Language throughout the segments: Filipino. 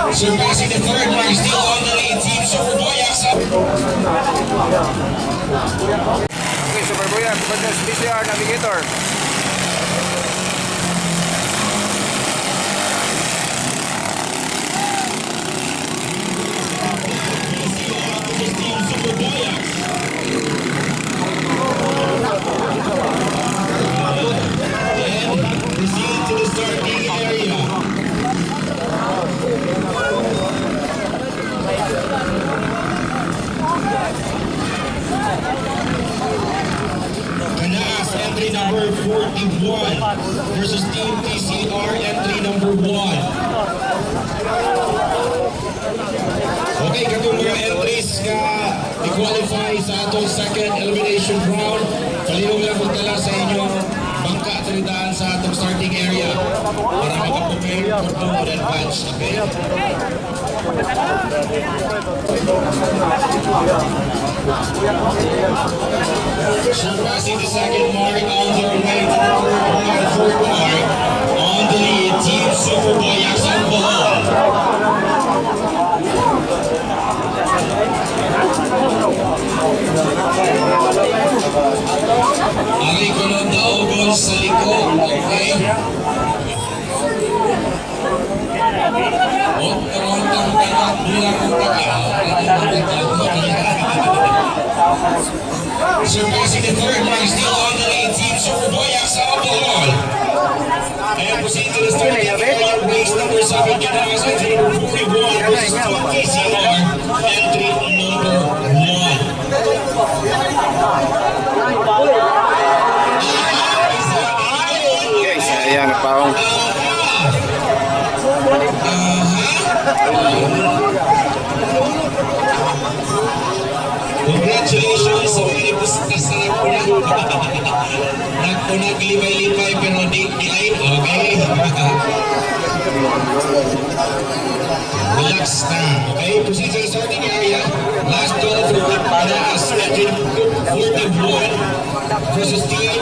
Surpassing the third mark, still on the lead. Team Superboyaks. Okay, Superboyaks versus PCR Navigator. Team Superboyaks. And proceed to the starting area. Canas, entry number 41 versus Team TCR, entry number 1. Okay, katong mga entries ka i-qualify sa atong second elimination round. Kalihong lang magdala sa inyong bangka trinidad sa atong starting area para makaprepare for in advance. Okay? Surpassing the second mark on their way to the fourth mark. On the lead, Team Superboyaks ang Bohol. Ang ikulong daugon sa likod, okay? Huwag kamantang kanak bilang utakaw. Surpassing the third mark, still on the lead, Team Superboyaks ang Bohol. And proceed to the starting area, race number 7, Canas, entry number 41 versus Team TCR, entry number 1. Okay, sayang paong. Congratulations sa mga ipustasan ko na. Naglibay-libay pero di ay okay. Relax na. Okay, proceed to the starting area. Last call for Canas, engine 41 versus Team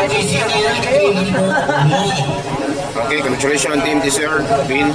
TCR, entry number 1. Okay, congratulations Team TCR. Win.